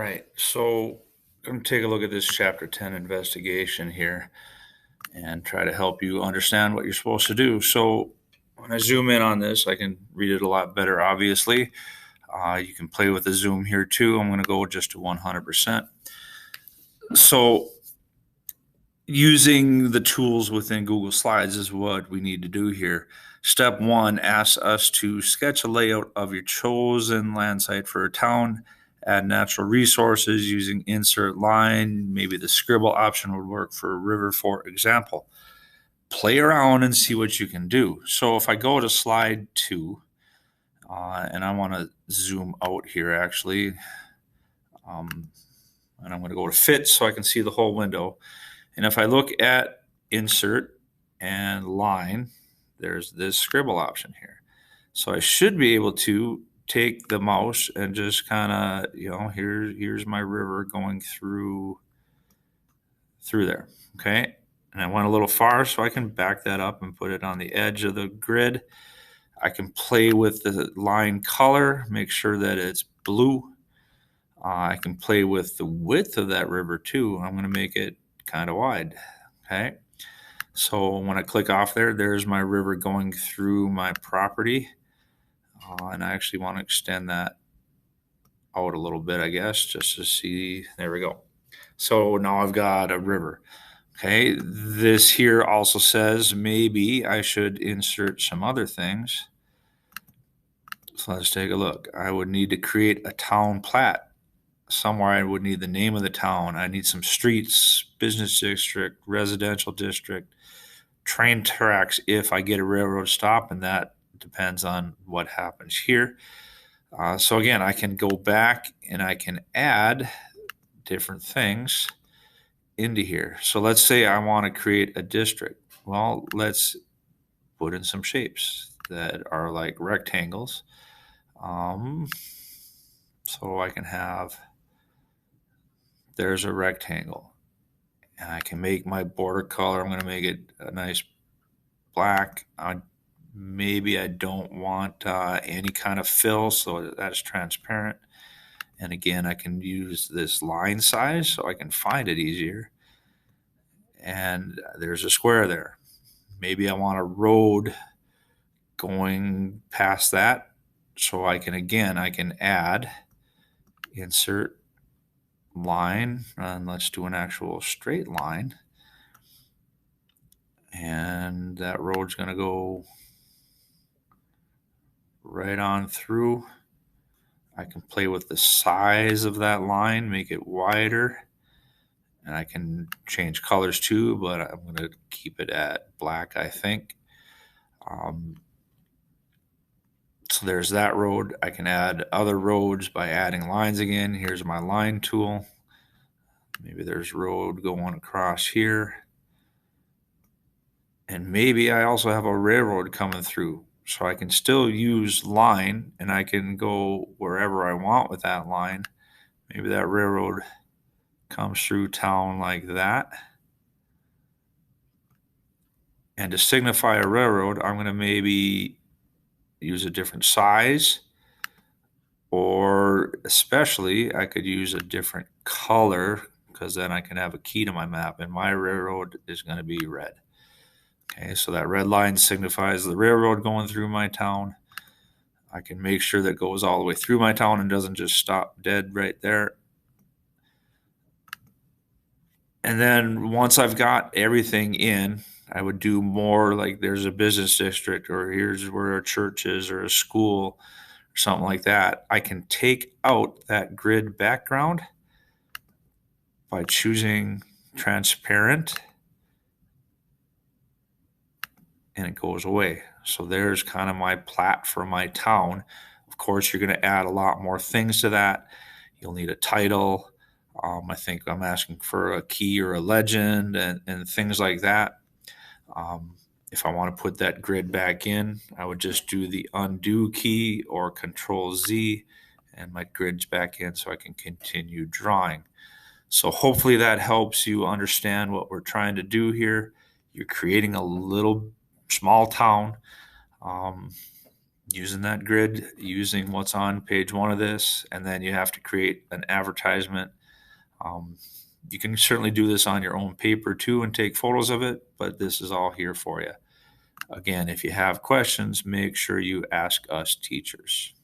right. So I'm going to take a look at this Chapter 10 investigation here and try to help you understand what you're supposed to do. So when I zoom in on this, I can read it a lot better, obviously. You can play with the zoom here too. I'm going to go just to 100%. So using the tools within Google Slides is what we need to do here. Step one asks us to sketch a layout of your chosen land site for a town, add natural resources using insert line. Maybe the scribble option would work for a river, for example. Play around and see what you can do. So if I go to slide 2, and I want to zoom out here actually, and I'm going to go to fit so I can see the whole window. And if I look at insert and line, there's this scribble option here. So I should be able to take the mouse and just kind of, here's my river going through there. Okay. And I went a little far, so I can back that up and put it on the edge of the grid. I can play with the line color, make sure that it's blue. I can play with the width of that river too. I'm going to make it kind of wide. Okay. So when I click off there, there's my river going through my property. And I actually want to extend that out a little bit, I guess, just to see. There we go. So now I've got a river. Okay. This here also says maybe I should insert some other things. So let's take a look. I would need to create a town plat. Somewhere I would need the name of the town. I need some streets, business district, residential district, train tracks if I get a railroad stop, and that depends on what happens here. So again, I can go back and I can add different things into here. So let's say I want to create a district. Well, let's put in some shapes that are like rectangles. So I can have, there's a rectangle. And I can make my border color. I'm going to make it a nice black. Maybe I don't want any kind of fill, so that's transparent. And again, I can use this line size so I can find it easier. And there's a square there. Maybe I want a road going past that, so I can add, insert line, and let's do an actual straight line. And that road's going to go right on through. I can play with the size of that line, make it wider, and I can change colors too, but I'm going to keep it at black, I think. So there's that road. I can add other roads by adding lines again. Here's my line tool. Maybe there's road going across here. And maybe I also have a railroad coming through. So I can still use line, and I can go wherever I want with that line. Maybe that railroad comes through town like that. And to signify a railroad, I'm going to maybe use a different size, or especially I could use a different color, because then I can have a key to my map, and my railroad is going to be red. Okay, so that red line signifies the railroad going through my town. I can make sure that goes all the way through my town and doesn't just stop dead right there. And then once I've got everything in, I would do more like there's a business district, or here's where a church is, or a school, or something like that. I can take out that grid background by choosing transparent, and it goes away. So there's kind of my plat for my town. Of course, you're going to add a lot more things to that. You'll need a title. I think I'm asking for a key or a legend and things like that. If I want to put that grid back in, I would just do the undo key or Control Z, and my grid's back in so I can continue drawing. So hopefully that helps you understand what we're trying to do here. You're creating a little small town. using that grid, using what's on page one of this, and then you have to create an advertisement. You can certainly do this on your own paper too and take photos of it, but this is all here for you. Again, if you have questions, make sure you ask us teachers.